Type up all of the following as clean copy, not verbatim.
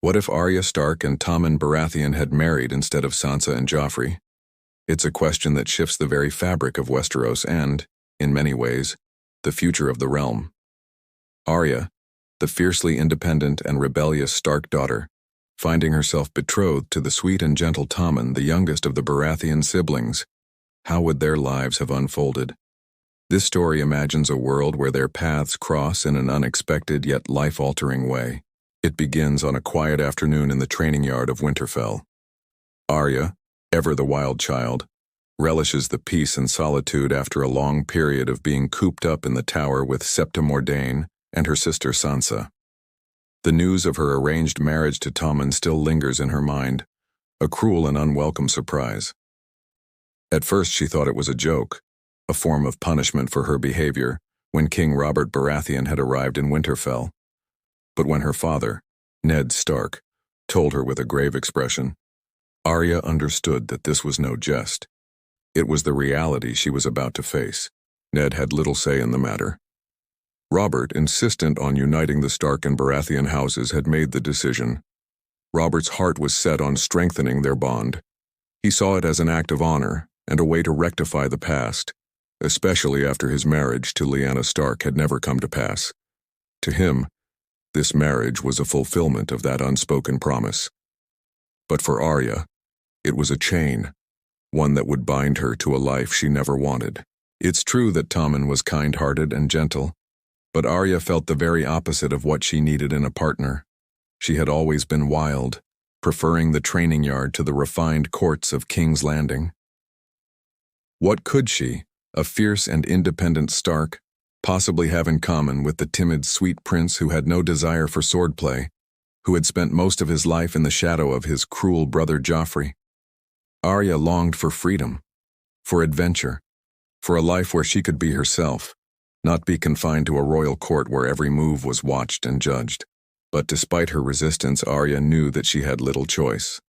What if Arya Stark and Tommen Baratheon had married instead of Sansa and Joffrey? It's a question that shifts the very fabric of Westeros and, in many ways, the future of the realm. Arya, the fiercely independent and rebellious Stark daughter, finding herself betrothed to the sweet and gentle Tommen, the youngest of the Baratheon siblings. How would their lives have unfolded? This story imagines a world where their paths cross in an unexpected yet life-altering way. It begins on a quiet afternoon in the training yard of Winterfell. Arya, ever the wild child, relishes the peace and solitude after a long period of being cooped up in the tower with Septa Mordane and her sister Sansa. The news of her arranged marriage to Tommen still lingers in her mind, a cruel and unwelcome surprise. At first she thought it was a joke, a form of punishment for her behavior when King Robert Baratheon had arrived in Winterfell. But when her father, Ned Stark, told her with a grave expression, Arya understood that this was no jest. It was the reality she was about to face. Ned had little say in the matter. Robert, insistent on uniting the Stark and Baratheon houses, had made the decision. Robert's heart was set on strengthening their bond. He saw it as an act of honor and a way to rectify the past, especially after his marriage to Lyanna Stark had never come to pass. To him, this marriage was a fulfillment of that unspoken promise. But for Arya, it was a chain, one that would bind her to a life she never wanted. It's true that Tommen was kind-hearted and gentle, but Arya felt the very opposite of what she needed in a partner. She had always been wild, preferring the training yard to the refined courts of King's Landing. What could she, a fierce and independent Stark, possibly have in common with the timid, sweet prince who had no desire for swordplay, who had spent most of his life in the shadow of his cruel brother Joffrey? Arya longed for freedom, for adventure, for a life where she could be herself, not be confined to a royal court where every move was watched and judged. But despite her resistance, Arya knew that she had little choice.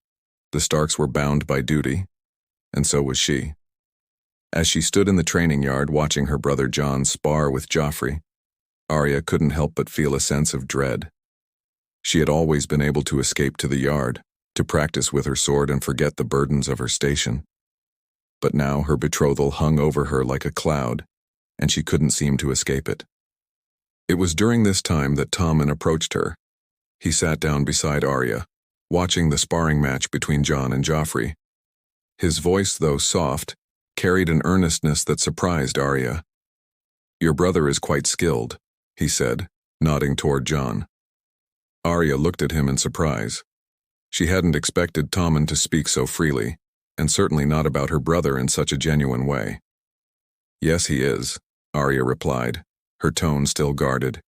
The Starks were bound by duty, and so was she. As she stood in the training yard watching her brother Jon spar with Joffrey, Arya couldn't help but feel a sense of dread. She had always been able to escape to the yard, to practice with her sword and forget the burdens of her station. But now her betrothal hung over her like a cloud, and she couldn't seem to escape it. It was during this time that Tommen approached her. He sat down beside Arya, watching the sparring match between Jon and Joffrey. His voice, though soft, carried an earnestness that surprised Arya. "Your brother is quite skilled," he said, nodding toward Jon. Arya looked at him in surprise. She hadn't expected Tommen to speak so freely, and certainly not about her brother in such a genuine way. "Yes, he is," Arya replied, her tone still guarded.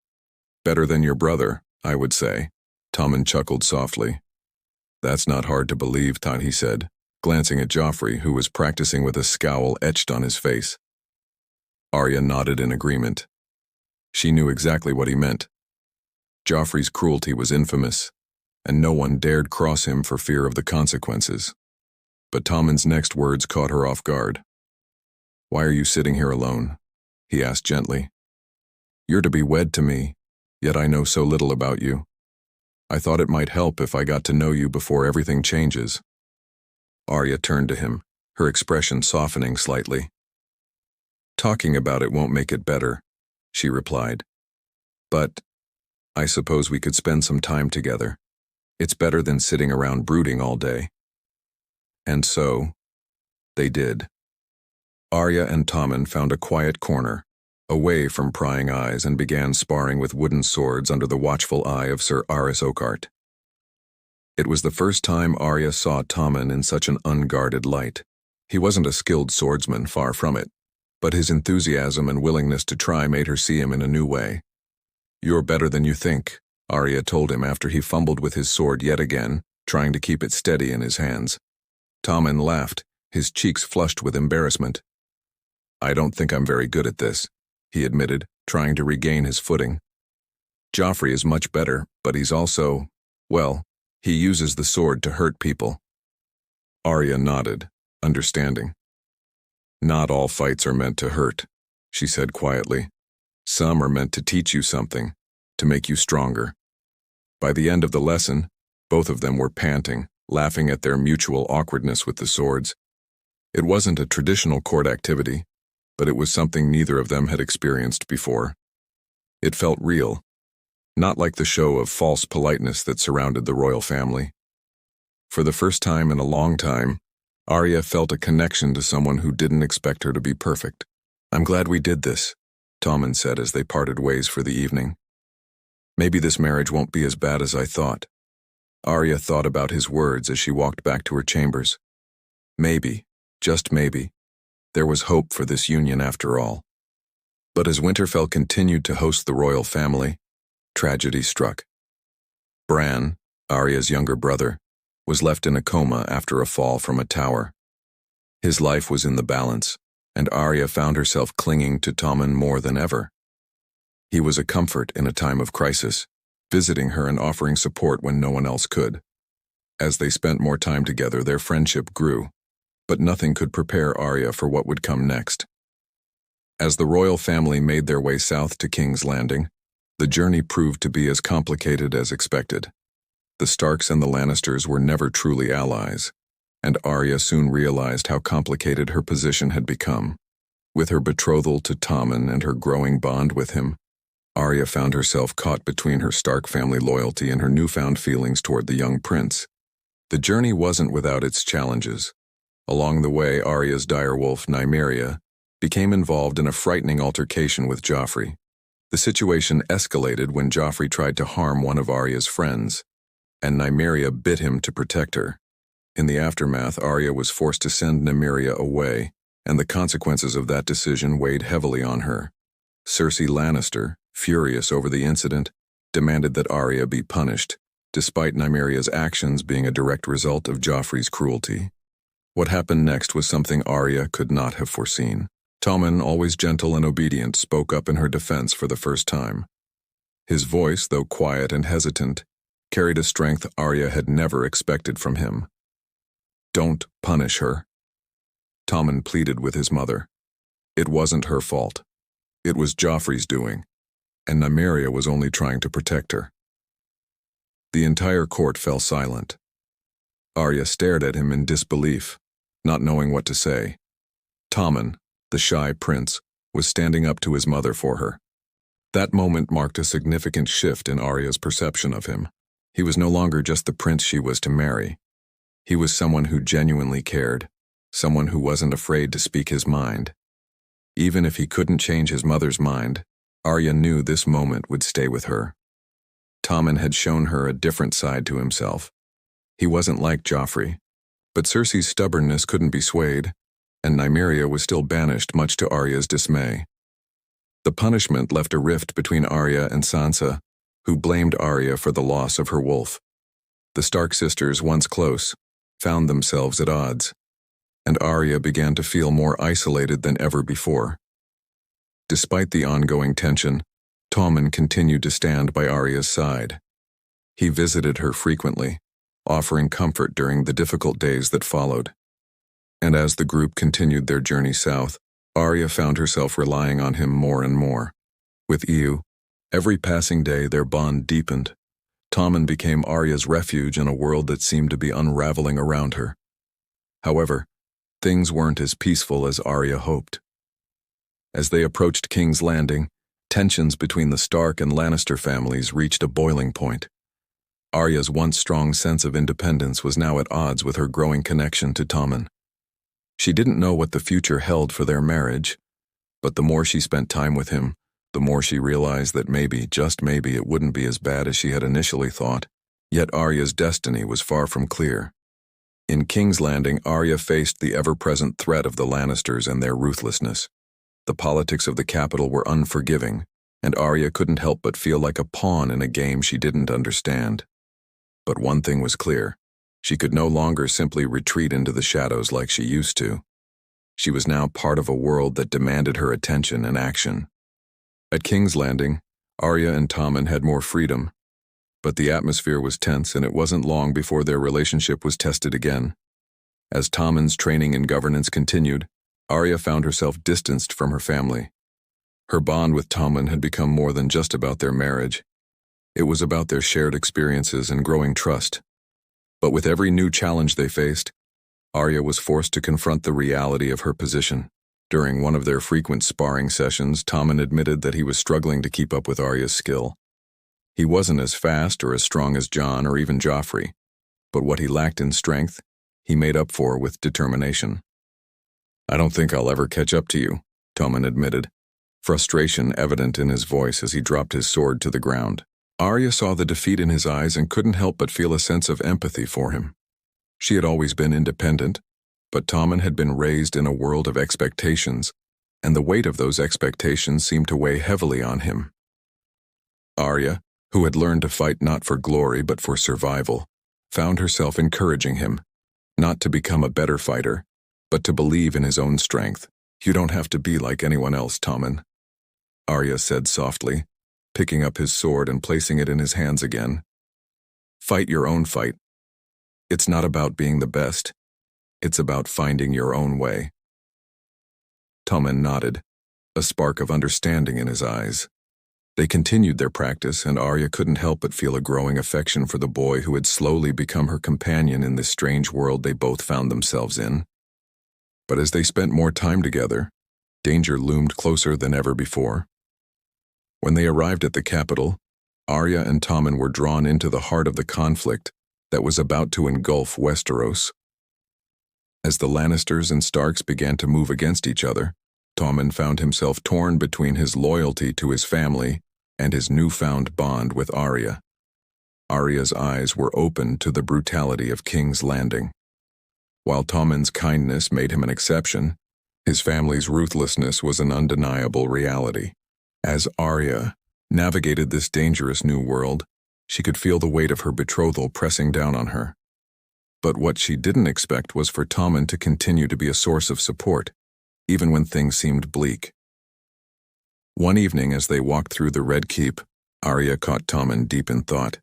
"Better than your brother, I would say." Tommen chuckled softly. "That's not hard to believe, Todd," he said, glancing at Joffrey, who was practicing with a scowl etched on his face. Arya nodded in agreement. She knew exactly what he meant. Joffrey's cruelty was infamous, and no one dared cross him for fear of the consequences. But Tommen's next words caught her off guard. "Why are you sitting here alone?" he asked gently. "You're to be wed to me, yet I know so little about you. I thought it might help if I got to know you before everything changes." Arya turned to him, her expression softening slightly. "Talking about it won't make it better," she replied. "But I suppose we could spend some time together. It's better than sitting around brooding all day." And so, they did. Arya and Tommen found a quiet corner, away from prying eyes, and began sparring with wooden swords under the watchful eye of Sir Aris Oakheart. It was the first time Arya saw Tommen in such an unguarded light. He wasn't a skilled swordsman, far from it, but his enthusiasm and willingness to try made her see him in a new way. "You're better than you think," Arya told him after he fumbled with his sword yet again, trying to keep it steady in his hands. Tommen laughed, his cheeks flushed with embarrassment. "I don't think I'm very good at this," he admitted, trying to regain his footing. "Joffrey is much better, but he's also, well, he uses the sword to hurt people." Arya nodded, understanding. "Not all fights are meant to hurt," she said quietly. "Some are meant to teach you something, to make you stronger. By the end of the lesson, Both of them were panting, laughing at their mutual awkwardness with the swords. It wasn't a traditional court activity, but it was something neither of them had experienced before. It felt real, not like the show of false politeness that surrounded the royal family. For the first time in a long time, Arya felt a connection to someone who didn't expect her to be perfect. "I'm glad we did this," Tommen said as they parted ways for the evening. "Maybe this marriage won't be as bad as I thought." Arya thought about his words as she walked back to her chambers. Maybe, just maybe, there was hope for this union after all. But as Winterfell continued to host the royal family, tragedy struck. Bran, Arya's younger brother, was left in a coma after a fall from a tower. His life was in the balance, and Arya found herself clinging to Tommen more than ever. He was a comfort in a time of crisis, visiting her and offering support when no one else could. As they spent more time together, their friendship grew, but nothing could prepare Arya for what would come next. As the royal family made their way south to King's Landing, the journey proved to be as complicated as expected. The Starks and the Lannisters were never truly allies, and Arya soon realized how complicated her position had become. With her betrothal to Tommen and her growing bond with him, Arya found herself caught between her Stark family loyalty and her newfound feelings toward the young prince. The journey wasn't without its challenges. Along the way, Arya's direwolf, Nymeria, became involved in a frightening altercation with Joffrey. The situation escalated when Joffrey tried to harm one of Arya's friends, and Nymeria bit him to protect her. In the aftermath, Arya was forced to send Nymeria away, and the consequences of that decision weighed heavily on her. Cersei Lannister, furious over the incident, demanded that Arya be punished, despite Nymeria's actions being a direct result of Joffrey's cruelty. What happened next was something Arya could not have foreseen. Tommen, always gentle and obedient, spoke up in her defense for the first time. His voice, though quiet and hesitant, carried a strength Arya had never expected from him. "Don't punish her," Tommen pleaded with his mother. It wasn't her fault. It was Joffrey's doing, and Nymeria was only trying to protect her. The entire court fell silent. Arya stared at him in disbelief, not knowing what to say. Tommen, the shy prince, was standing up to his mother for her. That moment marked a significant shift in Arya's perception of him. He was no longer just the prince she was to marry. He was someone who genuinely cared, someone who wasn't afraid to speak his mind. Even if he couldn't change his mother's mind, Arya knew this moment would stay with her. Tommen had shown her a different side to himself. He wasn't like Joffrey, but Cersei's stubbornness couldn't be swayed, and Nymeria was still banished, much to Arya's dismay. The punishment left a rift between Arya and Sansa, who blamed Arya for the loss of her wolf. The Stark sisters, once close, found themselves at odds, and Arya began to feel more isolated than ever before. Despite the ongoing tension, Tommen continued to stand by Arya's side. He visited her frequently, offering comfort during the difficult days that followed. And as the group continued their journey south, Arya found herself relying on him more and more. With Ewe, every passing day their bond deepened. Tommen became Arya's refuge in a world that seemed to be unraveling around her. However, things weren't as peaceful as Arya hoped. As they approached King's Landing, tensions between the Stark and Lannister families reached a boiling point. Arya's once strong sense of independence was now at odds with her growing connection to Tommen. She didn't know what the future held for their marriage, but the more she spent time with him, the more she realized that maybe, just maybe, it wouldn't be as bad as she had initially thought. Yet Arya's destiny was far from clear. In King's Landing, Arya faced the ever-present threat of the Lannisters and their ruthlessness. The politics of the capital were unforgiving, and Arya couldn't help but feel like a pawn in a game she didn't understand. But one thing was clear. She could no longer simply retreat into the shadows like she used to. She was now part of a world that demanded her attention and action. At King's Landing, Arya and Tommen had more freedom, but the atmosphere was tense, and it wasn't long before their relationship was tested again. As Tommen's training in governance continued, Arya found herself distanced from her family. Her bond with Tommen had become more than just about their marriage. It was about their shared experiences and growing trust. But with every new challenge they faced, Arya was forced to confront the reality of her position. During one of their frequent sparring sessions, Tommen admitted that he was struggling to keep up with Arya's skill. He wasn't as fast or as strong as Jon or even Joffrey, but what he lacked in strength, he made up for with determination. "I don't think I'll ever catch up to you," Tommen admitted, frustration evident in his voice as he dropped his sword to the ground. Arya saw the defeat in his eyes and couldn't help but feel a sense of empathy for him. She had always been independent, but Tommen had been raised in a world of expectations, and the weight of those expectations seemed to weigh heavily on him. Arya, who had learned to fight not for glory but for survival, found herself encouraging him, not to become a better fighter, but to believe in his own strength. "You don't have to be like anyone else, Tommen," Arya said softly, picking up his sword and placing it in his hands again. "Fight your own fight. It's not about being the best. It's about finding your own way." Tommen nodded, a spark of understanding in his eyes. They continued their practice, and Arya couldn't help but feel a growing affection for the boy who had slowly become her companion in this strange world they both found themselves in. But as they spent more time together, danger loomed closer than ever before. When they arrived at the capital, Arya and Tommen were drawn into the heart of the conflict that was about to engulf Westeros. As the Lannisters and Starks began to move against each other, Tommen found himself torn between his loyalty to his family and his newfound bond with Arya. Arya's eyes were opened to the brutality of King's Landing. While Tommen's kindness made him an exception, his family's ruthlessness was an undeniable reality. As Arya navigated this dangerous new world, she could feel the weight of her betrothal pressing down on her. But what she didn't expect was for Tommen to continue to be a source of support, even when things seemed bleak. One evening as they walked through the Red Keep, Arya caught Tommen deep in thought.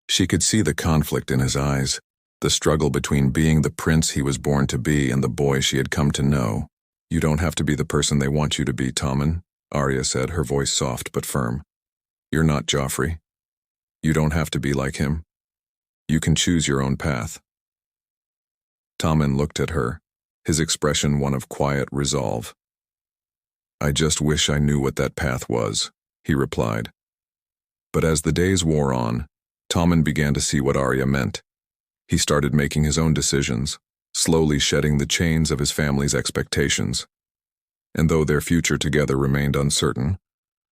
She could see the conflict in his eyes, the struggle between being the prince he was born to be and the boy she had come to know. "You don't have to be the person they want you to be, Tommen," Arya said, her voice soft but firm. "You're not Joffrey. You don't have to be like him. You can choose your own path." Tommen looked at her, his expression one of quiet resolve. "I just wish I knew what that path was," he replied. But as the days wore on, Tommen began to see what Arya meant. He started making his own decisions, slowly shedding the chains of his family's expectations. And though their future together remained uncertain,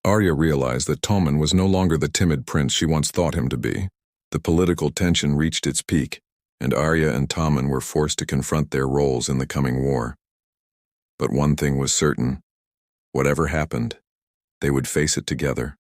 Arya realized that Tommen was no longer the timid prince she once thought him to be. The political tension reached its peak, and Arya and Tommen were forced to confront their roles in the coming war. But one thing was certain: whatever happened, they would face it together.